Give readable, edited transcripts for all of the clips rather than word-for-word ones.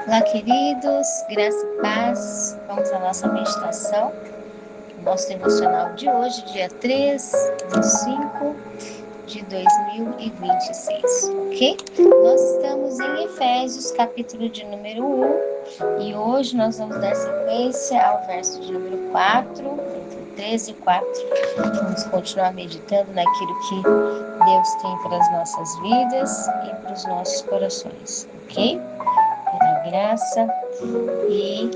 Olá, queridos, graça e paz. Vamos à nossa meditação, nosso devocional de hoje, dia 3/5 de 2026, ok? Nós estamos em Efésios, capítulo de número 1, e hoje nós vamos dar sequência ao verso de número 4, entre 13 e 4. Vamos continuar meditando naquilo que Deus tem para as nossas vidas e para os nossos corações, ok? Pela graça e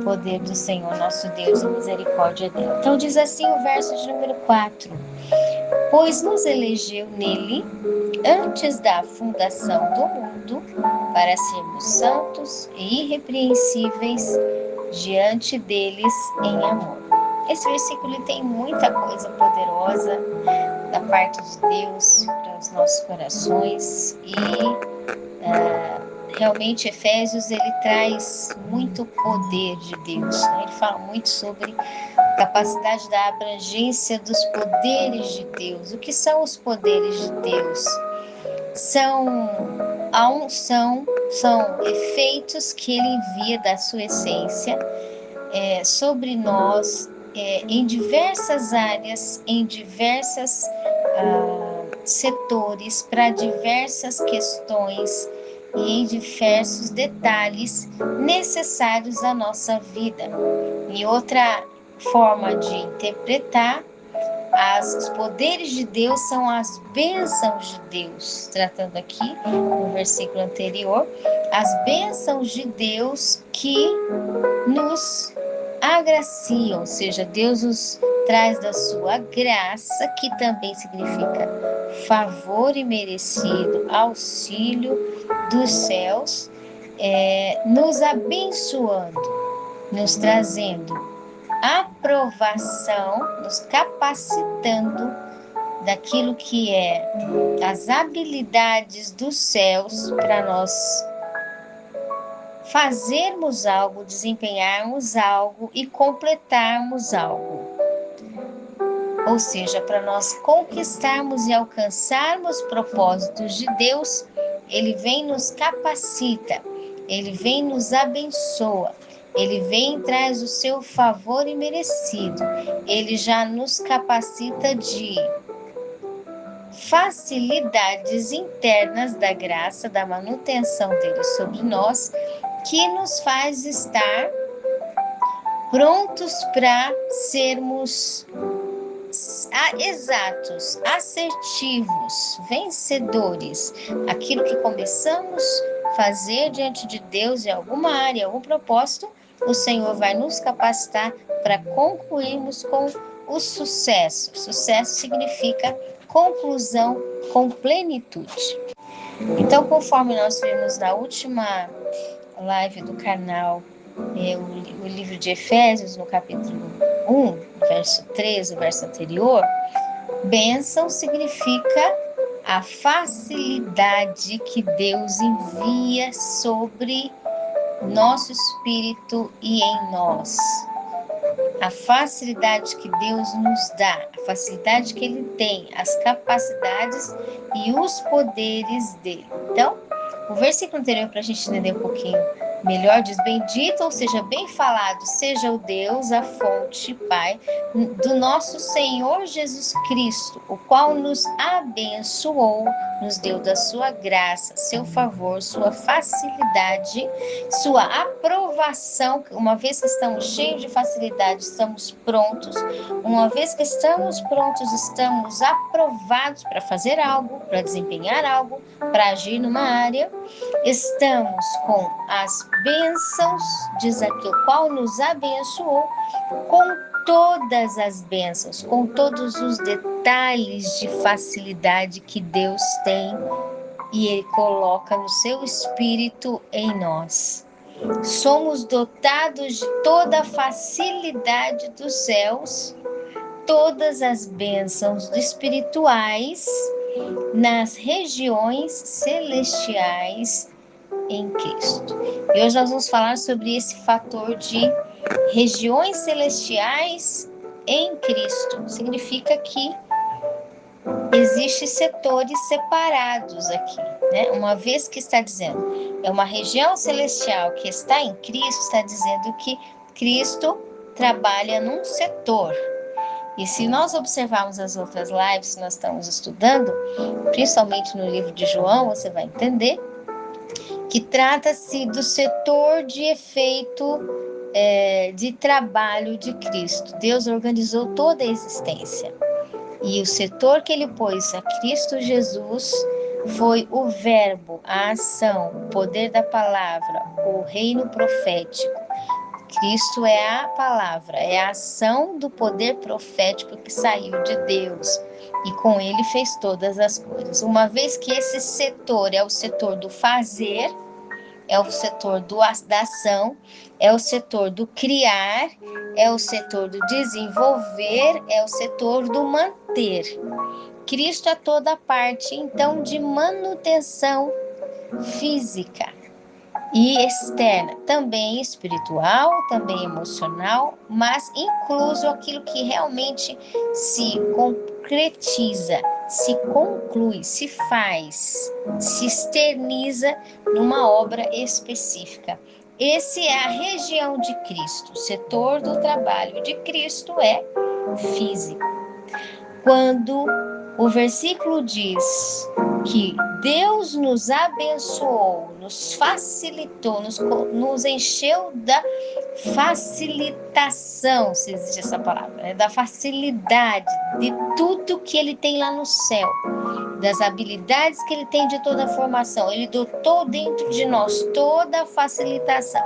poder do Senhor nosso Deus e misericórdia dele. Então diz assim o verso de número 4: pois nos elegeu nele antes da fundação do mundo para sermos santos e irrepreensíveis diante deles em amor. Esse versículo tem muita coisa poderosa da parte de Deus para os nossos corações e realmente Efésios ele traz muito poder de Deus, né? Ele fala muito sobre a capacidade da abrangência dos poderes de Deus. O que são os poderes de Deus? São efeitos que ele envia da sua essência sobre nós em diversas áreas, em diversos setores, para diversas questões e em diversos detalhes necessários à nossa vida. E outra forma de interpretar os poderes de Deus são as bênçãos de Deus, tratando aqui no versículo anterior, as bênçãos de Deus que nos agraciam, ou seja, Deus nos traz da sua graça, que também significa favor imerecido, auxílio dos céus, nos abençoando, nos trazendo aprovação, nos capacitando daquilo que é as habilidades dos céus para nós fazermos algo, desempenharmos algo e completarmos algo. Ou seja, para nós conquistarmos e alcançarmos propósitos de Deus, Ele vem nos capacita, Ele vem nos abençoa, Ele vem e traz o seu favor imerecido, Ele já nos capacita de facilidades internas da graça, da manutenção dele sobre nós, que nos faz estar prontos para sermos exatos, assertivos, vencedores. Aquilo que começamos a fazer diante de Deus em alguma área, algum propósito, o Senhor vai nos capacitar para concluirmos com o sucesso. Sucesso significa conclusão com plenitude. Então, conforme nós vimos na última live do canal, o livro de Efésios, no capítulo 1, verso 13, o verso anterior, bênção significa a facilidade que Deus envia sobre nosso espírito e em nós. A facilidade que Deus nos dá, a facilidade que Ele tem, as capacidades e os poderes dele. Então, o versículo anterior, para a gente entender um pouquinho melhor, diz: bendito, ou seja, bem falado, seja o Deus, a fonte, Pai, do nosso Senhor Jesus Cristo, o qual nos abençoou, nos deu da sua graça, seu favor, sua facilidade, sua aprovação. Uma vez que estamos cheios de facilidade, estamos prontos. Uma vez que estamos prontos, estamos aprovados para fazer algo, para desempenhar algo, para agir numa área. Estamos com as bênçãos, diz aqui, o qual nos abençoou com todas as bênçãos, com todos os detalhes de facilidade que Deus tem e Ele coloca no seu espírito em nós. Somos dotados de toda a facilidade dos céus, todas as bênçãos espirituais nas regiões celestiais em Cristo. E hoje nós vamos falar sobre esse fator de regiões celestiais em Cristo. Significa que existem setores separados aqui. né? Uma vez que está dizendo, é uma região celestial que está em Cristo, está dizendo que Cristo trabalha num setor. E se nós observarmos as outras lives que nós estamos estudando, principalmente no livro de João, você vai entender que trata-se do setor de efeito de trabalho de Cristo. Deus organizou toda a existência. E o setor que ele pôs a Cristo Jesus foi o verbo, a ação, o poder da palavra, o reino profético. Cristo é a palavra, é a ação do poder profético que saiu de Deus. E com ele fez todas as coisas. Uma vez que esse setor é o setor do fazer, é o setor da ação, é o setor do criar, é o setor do desenvolver, é o setor do manter. Cristo é toda a parte, então, de manutenção física e externa, também espiritual, também emocional, mas incluso aquilo que realmente se concretiza, se conclui, se faz, se externiza numa obra específica. Esse é a região de Cristo, o setor do trabalho de Cristo é físico. Quando o versículo diz que Deus nos abençoou, nos facilitou, nos encheu da facilitação, se existe essa palavra, né? Da facilidade de tudo que Ele tem lá no céu, das habilidades que Ele tem de toda a formação. Ele dotou dentro de nós toda a facilitação.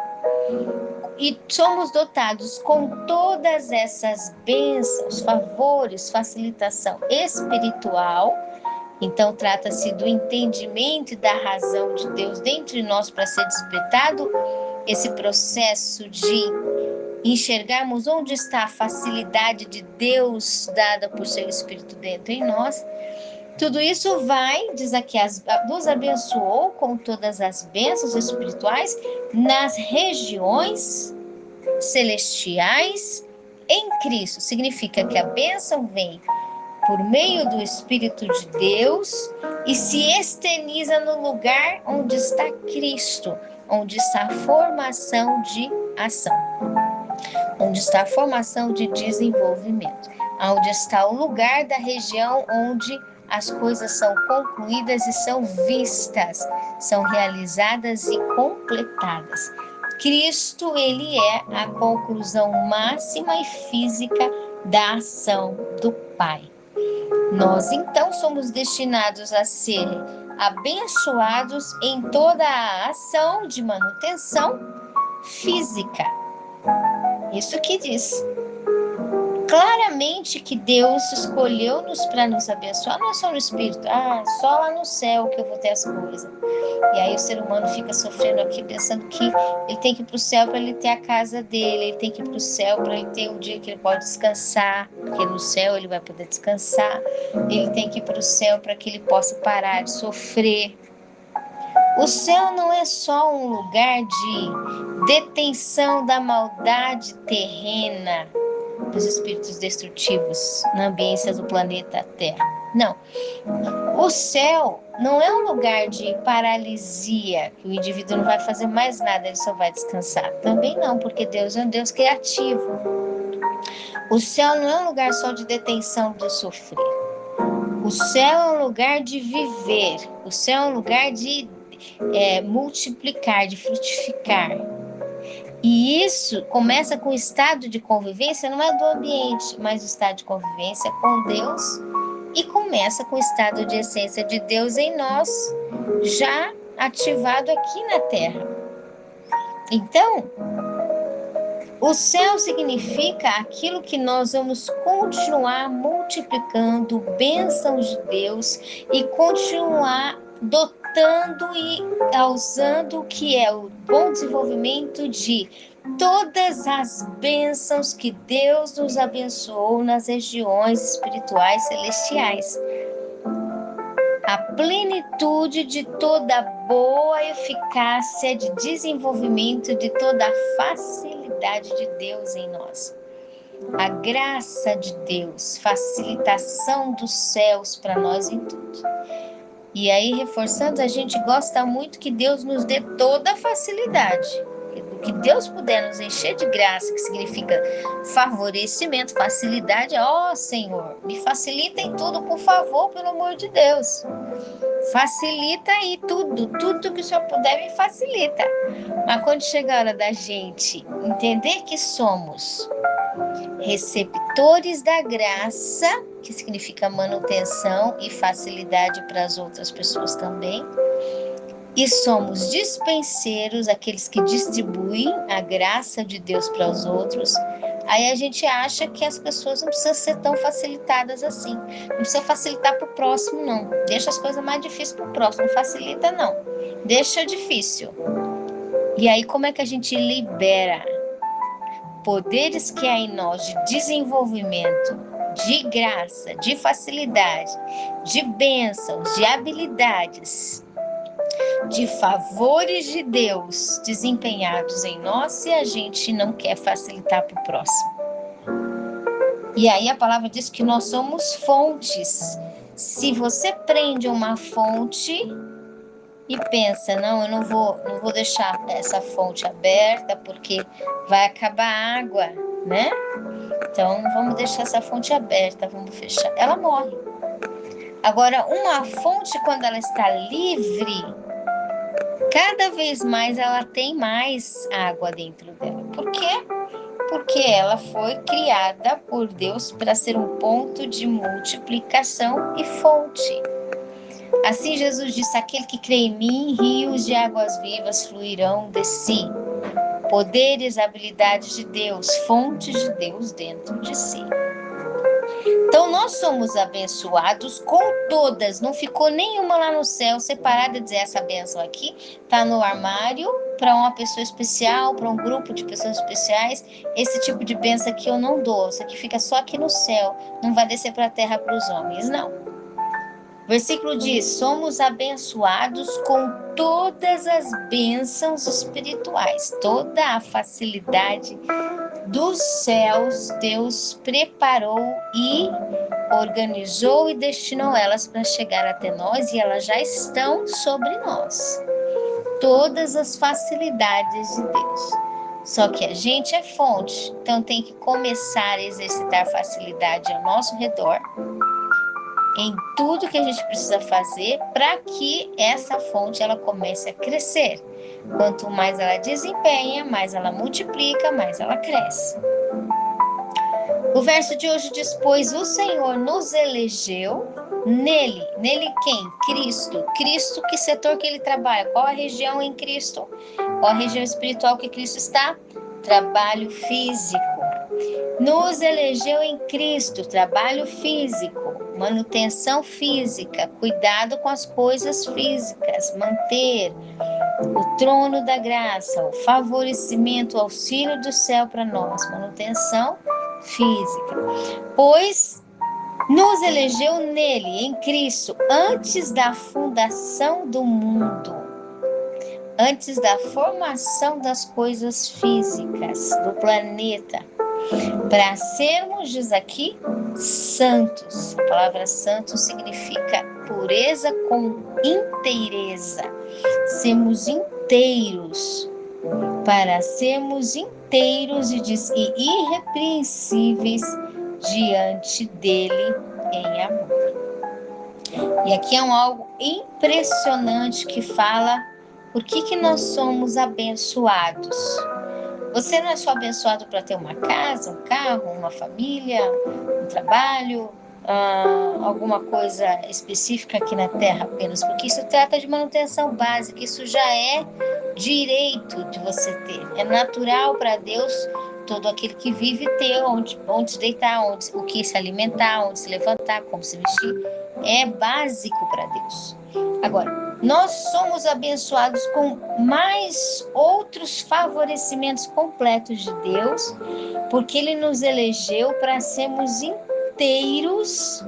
E somos dotados com todas essas bênçãos, favores, facilitação espiritual. Então, trata-se do entendimento e da razão de Deus dentro de nós para ser despertado esse processo de enxergarmos onde está a facilidade de Deus dada por seu Espírito dentro em nós. Tudo isso vai, diz aqui, nos abençoou com todas as bênçãos espirituais nas regiões celestiais em Cristo. Significa que a bênção vem por meio do Espírito de Deus e se externiza no lugar onde está Cristo, onde está a formação de ação, onde está a formação de desenvolvimento, onde está o lugar da região onde as coisas são concluídas e são vistas, são realizadas e completadas. Cristo, ele é a conclusão máxima e física da ação do Pai. Nós, então, somos destinados a ser abençoados em toda a ação de manutenção física. Isso que diz claramente que Deus escolheu-nos para nos abençoar, não é só no Espírito, só lá no céu que eu vou ter as coisas. E aí o ser humano fica sofrendo aqui, pensando que ele tem que ir para o céu para ele ter a casa dele, ele tem que ir para o céu para ele ter um dia que ele pode descansar, porque no céu ele vai poder descansar, ele tem que ir para o céu para que ele possa parar de sofrer. O céu não é só um lugar de detenção da maldade terrena, dos espíritos destrutivos na ambiência do planeta Terra. Não. O céu não é um lugar de paralisia, que o indivíduo não vai fazer mais nada, ele só vai descansar. Também não, porque Deus é um Deus criativo. O céu não é um lugar só de detenção do sofrer. O céu é um lugar de viver. O céu é um lugar de multiplicar, de frutificar. E isso começa com o estado de convivência, não é do ambiente, mas o estado de convivência com Deus, e começa com o estado de essência de Deus em nós, já ativado aqui na Terra. Então, o céu significa aquilo que nós vamos continuar multiplicando, bênçãos de Deus, e continuar dotando e causando o que é o bom desenvolvimento de todas as bênçãos que Deus nos abençoou nas regiões espirituais celestiais. A plenitude de toda boa eficácia de desenvolvimento de toda a facilidade de Deus em nós. A graça de Deus, facilitação dos céus para nós em tudo. E aí, reforçando, a gente gosta muito que Deus nos dê toda a facilidade. O que Deus puder nos encher de graça, que significa favorecimento, facilidade, ó Senhor, me facilita em tudo, por favor, pelo amor de Deus. Facilita aí tudo que o Senhor puder me facilita. Mas quando chega a hora da gente entender que somos receptores da graça, que significa manutenção e facilidade para as outras pessoas também, e somos dispenseiros, aqueles que distribuem a graça de Deus para os outros, aí a gente acha que as pessoas não precisam ser tão facilitadas assim. Não precisa facilitar para o próximo, não. Deixa as coisas mais difíceis para o próximo. Não facilita, não. Deixa difícil. E aí, como é que a gente libera poderes que há em nós de desenvolvimento, de graça, de facilidade, de bênçãos, de habilidades, de favores de Deus desempenhados em nós, se a gente não quer facilitar para o próximo? E aí a palavra diz que nós somos fontes. Se você prende uma fonte e pensa, não, eu não vou deixar essa fonte aberta porque vai acabar a água, né? Então não vamos deixar essa fonte aberta, vamos fechar. Ela morre. Agora, uma fonte, quando ela está livre, cada vez mais ela tem mais água dentro dela. Por quê? Porque ela foi criada por Deus para ser um ponto de multiplicação e fonte. Assim Jesus disse, aquele que crê em mim, rios de águas vivas fluirão de si. Poderes, habilidades de Deus, fontes de Deus dentro de si. Então nós somos abençoados com todas, não ficou nenhuma lá no céu separada, dizer essa bênção aqui está no armário para uma pessoa especial, para um grupo de pessoas especiais, esse tipo de bênção aqui eu não dou, isso aqui fica só aqui no céu, não vai descer para a terra para os homens, não. O versículo diz, somos abençoados com todas as bênçãos espirituais, toda a facilidade dos céus Deus preparou e organizou e destinou elas para chegar até nós e elas já estão sobre nós. Todas as facilidades de Deus. Só que a gente é fonte, então tem que começar a exercitar facilidade ao nosso redor, em tudo que a gente precisa fazer para que essa fonte ela comece a crescer. Quanto mais ela desempenha, mais ela multiplica, mais ela cresce. O verso de hoje diz, pois o Senhor nos elegeu nele. Nele quem? Cristo. Cristo, que setor que ele trabalha? Qual a região em Cristo? Qual a região espiritual que Cristo está? Trabalho físico. Nos elegeu em Cristo, trabalho físico, manutenção física, cuidado com as coisas físicas, manter o trono da graça, o favorecimento, o auxílio do céu para nós, manutenção física. Pois nos elegeu nele, em Cristo, antes da fundação do mundo, antes da formação das coisas físicas do planeta, para sermos, diz aqui, santos. A palavra santo significa pureza com inteireza. Sermos inteiros, para sermos inteiros e irrepreensíveis diante dele em amor. E aqui é algo impressionante que fala por que nós somos abençoados. Você não é só abençoado para ter uma casa, um carro, uma família, um trabalho, alguma coisa específica aqui na Terra apenas, porque isso trata de manutenção básica, isso já é direito de você ter. É natural para Deus todo aquele que vive ter onde se deitar, o que se alimentar, onde se levantar, como se vestir. É básico para Deus. Agora, nós somos abençoados com mais outros favorecimentos completos de Deus, porque Ele nos elegeu para sermos inteiros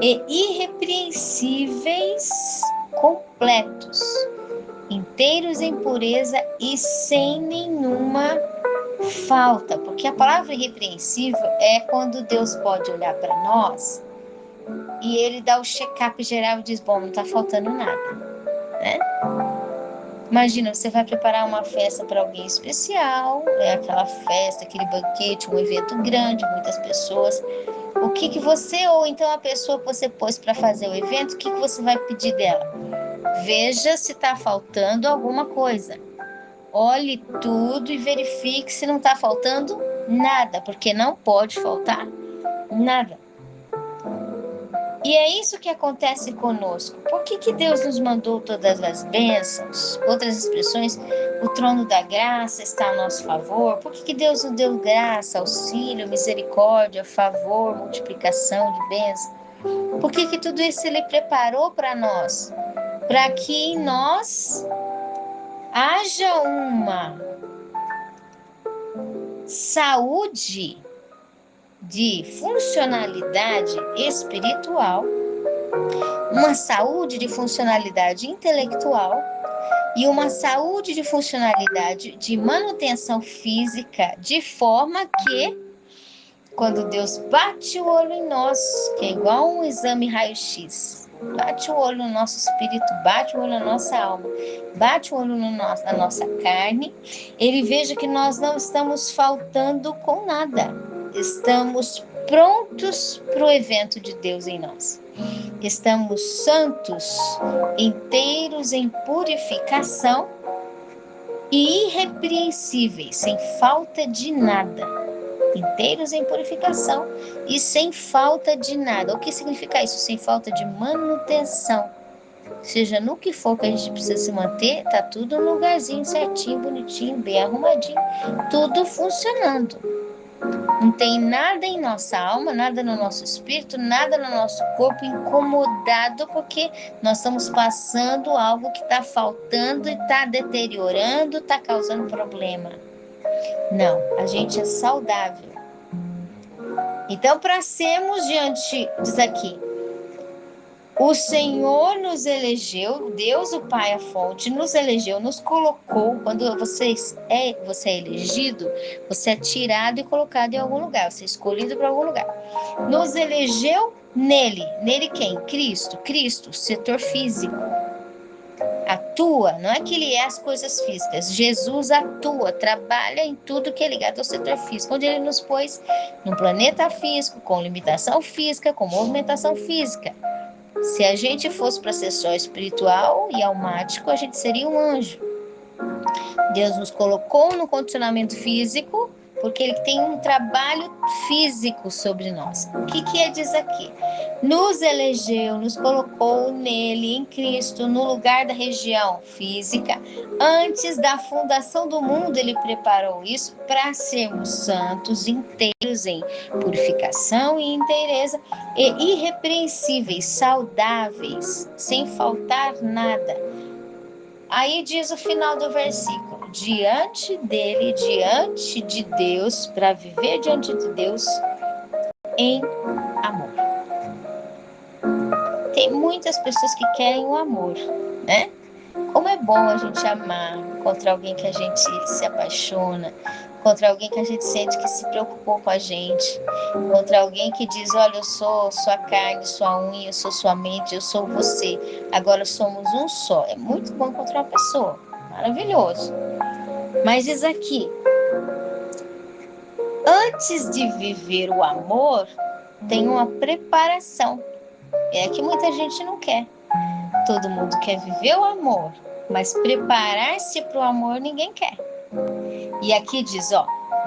e irrepreensíveis, completos, inteiros em pureza e sem nenhuma falta, porque a palavra irrepreensível é quando Deus pode olhar para nós e ele dá o check-up geral e diz, bom, não está faltando nada, né? Imagina, você vai preparar uma festa para alguém especial, aquela festa, aquele banquete, um evento grande, muitas pessoas. O que você, ou então a pessoa que você pôs para fazer o evento, o que você vai pedir dela? Veja se está faltando alguma coisa. Olhe tudo e verifique se não está faltando nada, porque não pode faltar nada. E é isso que acontece conosco. Por que Deus nos mandou todas as bênçãos? Outras expressões, o trono da graça está a nosso favor. Por que Deus nos deu graça, auxílio, misericórdia, favor, multiplicação de bênçãos? Por que tudo isso Ele preparou para nós? Para que em nós haja uma saúde de funcionalidade espiritual, uma saúde de funcionalidade intelectual e uma saúde de funcionalidade de manutenção física, de forma que, quando Deus bate o olho em nós, que é igual um exame raio-x, bate o olho no nosso espírito, bate o olho na nossa alma, bate o olho na nossa carne, Ele veja que nós não estamos faltando com nada. Estamos prontos para o evento de Deus em nós. Estamos santos, inteiros em purificação e irrepreensíveis, sem falta de nada. Inteiros em purificação e sem falta de nada. O que significa isso? Sem falta de manutenção. Seja no que for que a gente precisa se manter, tá tudo no lugarzinho certinho, bonitinho, bem arrumadinho, tudo funcionando. Não tem nada em nossa alma, nada no nosso espírito, nada no nosso corpo incomodado, porque nós estamos passando algo que está faltando e está deteriorando, está causando problema. Não, a gente é saudável. Então, para sermos diante, diz aqui, o Senhor nos elegeu, Deus o Pai, a fonte, nos elegeu, nos colocou. Quando você é elegido, você é tirado e colocado em algum lugar, você é escolhido para algum lugar. Nos elegeu nele. Nele quem? Cristo, setor físico. Atua, não é que ele é as coisas físicas. Jesus atua, trabalha em tudo que é ligado ao setor físico, onde ele nos pôs num planeta físico, com limitação física, com movimentação física. Se a gente fosse para ser só espiritual e almático, a gente seria um anjo. Deus nos colocou no condicionamento físico, porque Ele tem um trabalho físico sobre nós. O que diz aqui? Nos elegeu, nos colocou nele, em Cristo, no lugar da região física. Antes da fundação do mundo, Ele preparou isso para sermos santos, inteiros em purificação e inteireza, e irrepreensíveis, saudáveis, sem faltar nada. Aí diz o final do versículo, diante dele, diante de Deus, para viver diante de Deus em amor. Tem muitas pessoas que querem o amor, né? Como é bom a gente amar, encontrar alguém que a gente se apaixona, encontrar alguém que a gente sente que se preocupou com a gente, encontrar alguém que diz, olha, eu sou sua carne, sua unha, eu sou sua mente, eu sou você, agora somos um só. É muito bom encontrar uma pessoa, maravilhoso. Mas diz aqui, antes de viver o amor, tem uma preparação. É que muita gente não quer. Todo mundo quer viver o amor, mas preparar-se para o amor ninguém quer. E aqui diz,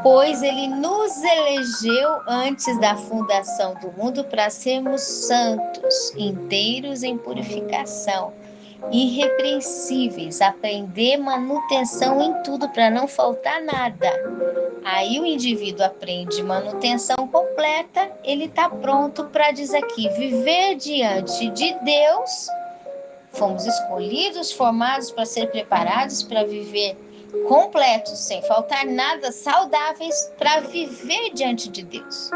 pois Ele nos elegeu antes da fundação do mundo para sermos santos, inteiros em purificação, irrepreensíveis, aprender manutenção em tudo para não faltar nada. Aí o indivíduo aprende manutenção completa, ele está pronto para, diz aqui, viver diante de Deus. Fomos escolhidos, formados para ser preparados para viver completos, sem faltar nada, saudáveis, para viver diante de Deus.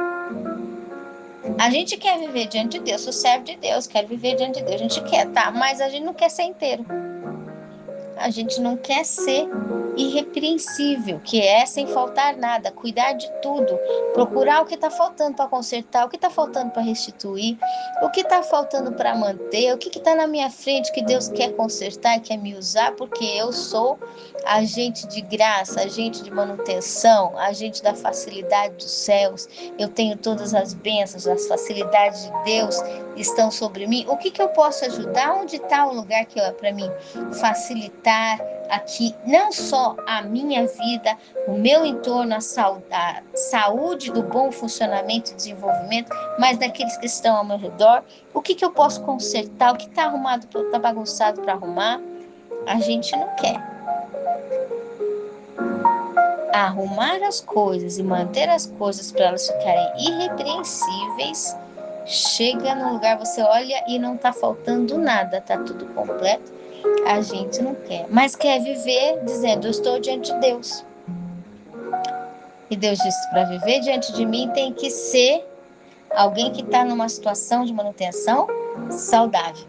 A gente quer viver diante de Deus, o servo de Deus quer viver diante de Deus, a gente quer, tá? Mas a gente não quer ser inteiro. A gente não quer ser irrepreensível, que é sem faltar nada, cuidar de tudo, procurar o que está faltando para consertar, o que está faltando para restituir, o que está faltando para manter, o que está na minha frente que Deus quer consertar e quer me usar, porque eu sou agente de graça, agente de manutenção, agente da facilidade dos céus. Eu tenho todas as bênçãos, as facilidades de Deus estão sobre mim. O que eu posso ajudar? Onde está o lugar que é para mim facilitar aqui, não só a minha vida, o meu entorno, a saúde do bom funcionamento e desenvolvimento, mas daqueles que estão ao meu redor. O que eu posso consertar? O que está arrumado, está bagunçado para arrumar? A gente não quer. Arrumar as coisas e manter as coisas para elas ficarem irrepreensíveis, chega no lugar, você olha e não está faltando nada, está tudo completo. A gente não quer, mas quer viver dizendo, eu estou diante de Deus. E Deus disse, para viver diante de mim tem que ser alguém que está numa situação de manutenção saudável.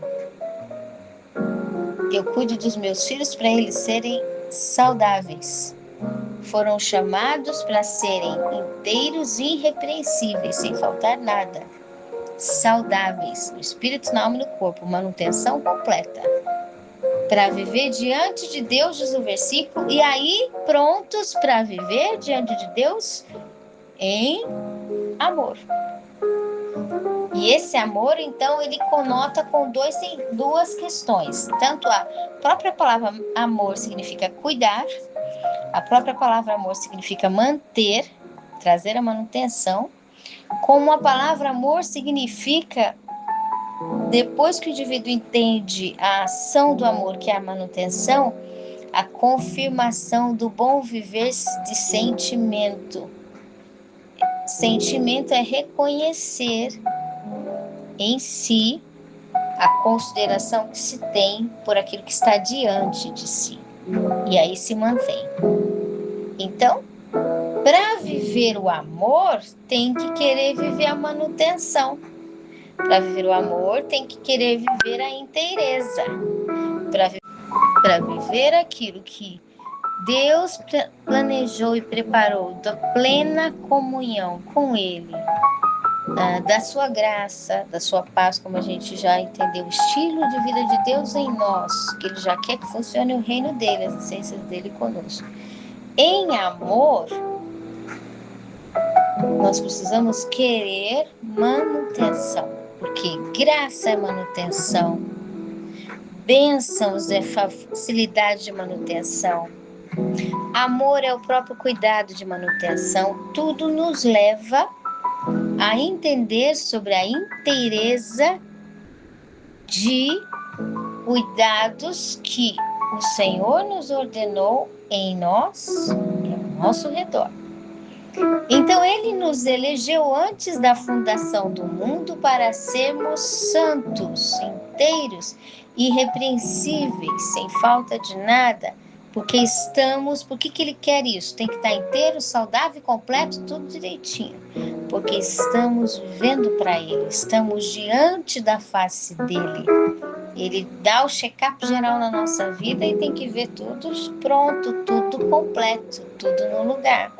Eu cuido dos meus filhos para eles serem saudáveis. Foram chamados para serem inteiros e irrepreensíveis, sem faltar nada. Saudáveis, no espírito, na alma e no corpo, manutenção completa. Para viver diante de Deus, diz o versículo, e aí prontos para viver diante de Deus em amor. E esse amor, então, ele conota com duas questões. Tanto a própria palavra amor significa cuidar, a própria palavra amor significa manter, trazer a manutenção, como a palavra amor significa, depois que o indivíduo entende a ação do amor, que é a manutenção, a confirmação do bom viver de sentimento. Sentimento é reconhecer em si a consideração que se tem por aquilo que está diante de si. E aí se mantém. Então, para viver o amor, tem que querer viver a manutenção. Para viver o amor, tem que querer viver a inteireza. Para viver aquilo que Deus planejou e preparou, da plena comunhão com Ele, da sua graça, da sua paz, como a gente já entendeu, o estilo de vida de Deus em nós, que Ele já quer que funcione o reino dele, as essências dele conosco. Em amor, nós precisamos querer manutenção, porque graça é manutenção, bênçãos é facilidade de manutenção, amor é o próprio cuidado de manutenção. Tudo nos leva a entender sobre a inteireza de cuidados que o Senhor nos ordenou em nós e ao nosso redor. Então, Ele nos elegeu antes da fundação do mundo para sermos santos, inteiros, irrepreensíveis, sem falta de nada, porque por que Ele quer isso? Tem que estar inteiro, saudável, completo, tudo direitinho, porque estamos vivendo para Ele, estamos diante da face dEle. Ele dá o check-up geral na nossa vida e tem que ver tudo pronto, tudo completo, tudo no lugar.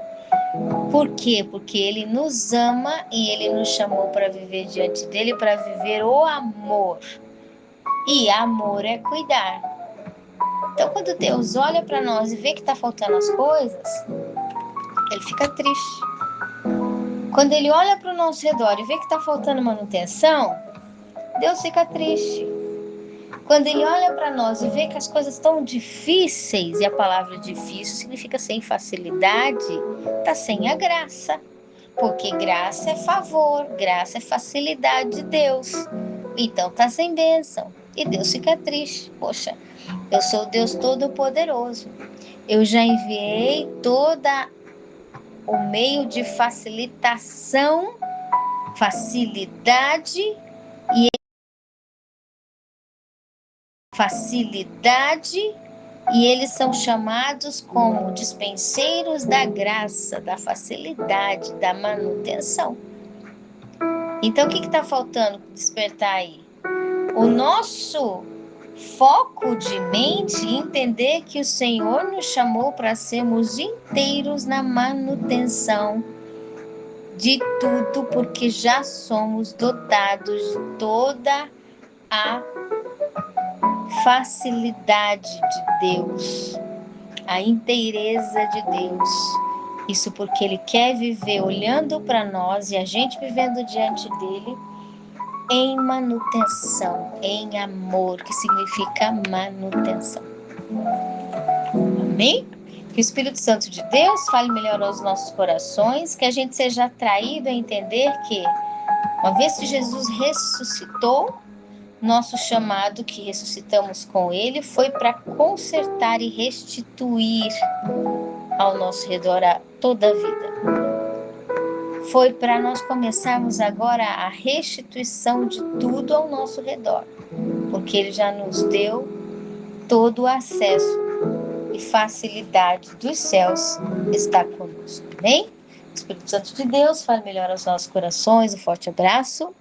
Por quê? Porque Ele nos ama e Ele nos chamou para viver diante dEle, para viver o amor. E amor é cuidar. Então, quando Deus olha para nós e vê que está faltando as coisas, Ele fica triste. Quando Ele olha para o nosso redor e vê que está faltando manutenção, Deus fica triste. Quando Ele olha para nós e vê que as coisas estão difíceis, e a palavra difícil significa sem facilidade, está sem a graça. Porque graça é favor, graça é facilidade de Deus. Então está sem bênção. E Deus fica triste. Poxa, eu sou o Deus Todo-Poderoso. Eu já enviei toda o meio de facilitação, facilidade e eles são chamados como dispenseiros da graça, da facilidade, da manutenção. Então, o que está faltando despertar aí? O nosso foco de mente e entender que o Senhor nos chamou para sermos inteiros na manutenção de tudo, porque já somos dotados de toda a facilidade de Deus, a inteireza de Deus. Isso porque Ele quer viver olhando para nós e a gente vivendo diante dEle em manutenção, em amor, que significa manutenção. Amém? Que o Espírito Santo de Deus fale melhor aos nossos corações, que a gente seja atraído a entender que, uma vez que Jesus ressuscitou, nosso chamado, que ressuscitamos com Ele, foi para consertar e restituir ao nosso redor toda a vida. Foi para nós começarmos agora a restituição de tudo ao nosso redor, porque Ele já nos deu todo o acesso e facilidade dos céus está conosco, amém? Espírito Santo de Deus, fale melhor aos nossos corações, um forte abraço.